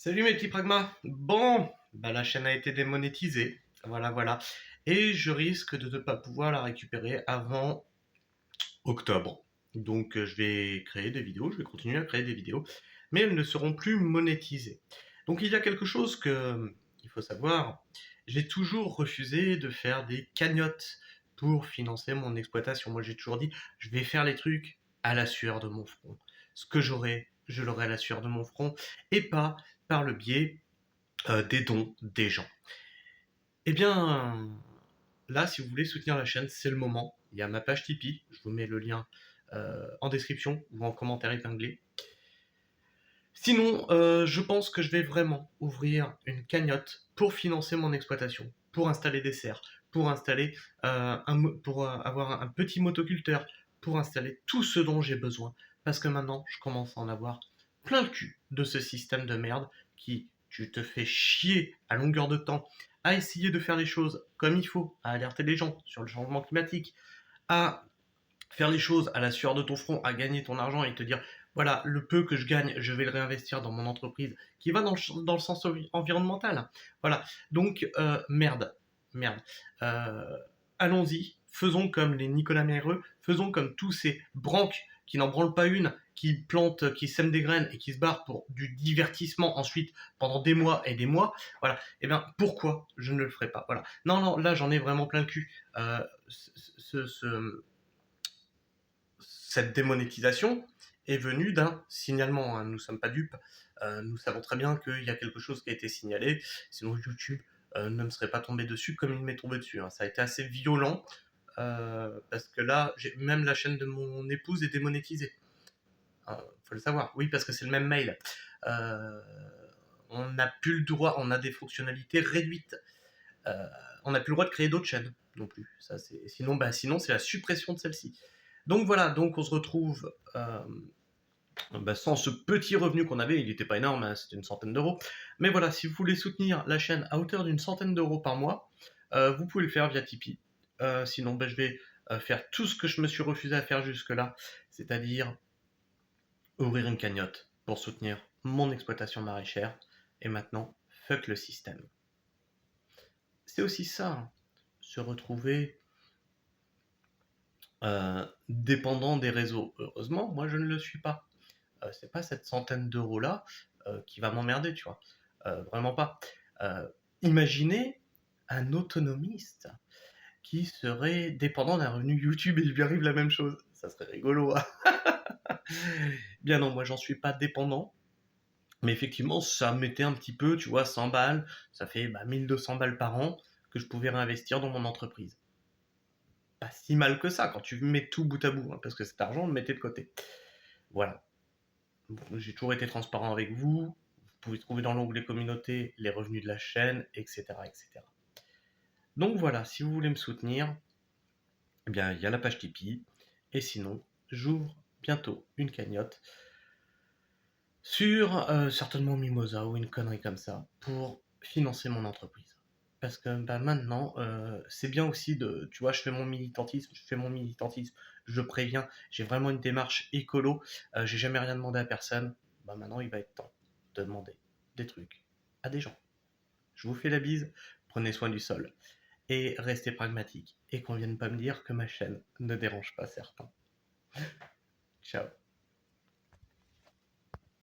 Salut mes petits pragmas. Bon, la chaîne a été démonétisée. Voilà. Et je risque de ne pas pouvoir la récupérer avant octobre. Donc je vais créer des vidéos, je vais continuer à créer des vidéos, mais elles ne seront plus monétisées. Donc il y a quelque chose que il faut savoir. J'ai toujours refusé de faire des cagnottes pour financer mon exploitation. Moi j'ai toujours dit, je vais faire les trucs à la sueur de mon front. Ce que j'aurai, je l'aurai à la sueur de mon front et pas par le biais des dons des gens. Eh bien, là, si vous voulez soutenir la chaîne, c'est le moment. Il y a ma page Tipeee, je vous mets le lien en description ou en commentaire épinglé. Sinon, je pense que je vais vraiment ouvrir une cagnotte pour financer mon exploitation, pour installer des serres, pour installer pour avoir un petit motoculteur, pour installer tout ce dont j'ai besoin. Parce que maintenant, je commence à en avoir plein le cul de ce système de merde qui, tu te fais chier à longueur de temps à essayer de faire les choses comme il faut, à alerter les gens sur le changement climatique, à faire les choses à la sueur de ton front, à gagner ton argent et te dire voilà, le peu que je gagne, je vais le réinvestir dans mon entreprise qui va dans le sens environnemental. Voilà, donc merde. Euh, Allons-y, faisons comme les Nicolas Méreux, faisons comme tous ces branques qui n'en branlent pas une, qui plantent, qui sèment des graines et qui se barrent pour du divertissement ensuite pendant des mois et des mois. Voilà, et bien pourquoi je ne le ferai pas? Voilà, non, là j'en ai vraiment plein le cul. Cette démonétisation est venue d'un signalement, hein. Nous ne sommes pas dupes. Nous savons très bien qu'il y a quelque chose qui a été signalé. Sinon, YouTube ne me serait pas tombé dessus comme il m'est tombé dessus, hein. Ça a été assez violent parce que là, même la chaîne de mon épouse est démonétisée. Faut le savoir. Oui, parce que c'est le même mail. Euh, on n'a plus le droit, on a des fonctionnalités réduites. Euh, on n'a plus le droit de créer d'autres chaînes non plus. Ça, sinon, c'est la suppression de celle-ci. Donc voilà, donc on se retrouve sans ce petit revenu qu'on avait, il n'était pas énorme, hein, c'était une centaine d'euros. Mais voilà, si vous voulez soutenir la chaîne à hauteur d'une centaine d'euros par mois, vous pouvez le faire via Tipeee. Sinon, je vais faire tout ce que je me suis refusé à faire jusque-là, c'est-à-dire ouvrir une cagnotte pour soutenir mon exploitation maraîchère. Et maintenant, fuck le système. C'est aussi ça, hein, se retrouver dépendant des réseaux. Heureusement, moi je ne le suis pas. C'est pas cette centaine d'euros là qui va m'emmerder, tu vois. Vraiment pas. Euh, Imaginez un autonomiste qui serait dépendant d'un revenu YouTube et il lui arrive la même chose. Ça serait rigolo, hein. Bien non, moi j'en suis pas dépendant. Mais effectivement, ça mettait un petit peu, tu vois, 100 balles, ça fait 1200 balles par an que je pouvais réinvestir dans mon entreprise. Pas si mal que ça quand tu mets tout bout à bout, hein, parce que cet argent, on le mettait de côté. Voilà. J'ai toujours été transparent avec vous. Vous pouvez trouver dans l'onglet communauté les revenus de la chaîne, etc., etc. Donc voilà, si vous voulez me soutenir, eh bien, il y a la page Tipeee. Et sinon, j'ouvre bientôt une cagnotte sur certainement Mimosa ou une connerie comme ça pour financer mon entreprise. Parce que maintenant, c'est bien aussi de, tu vois, je fais mon militantisme, je préviens, j'ai vraiment une démarche écolo, j'ai jamais rien demandé à personne. Maintenant, il va être temps de demander des trucs à des gens. Je vous fais la bise, prenez soin du sol et restez pragmatique et qu'on vienne pas me dire que ma chaîne ne dérange pas certains. Ciao.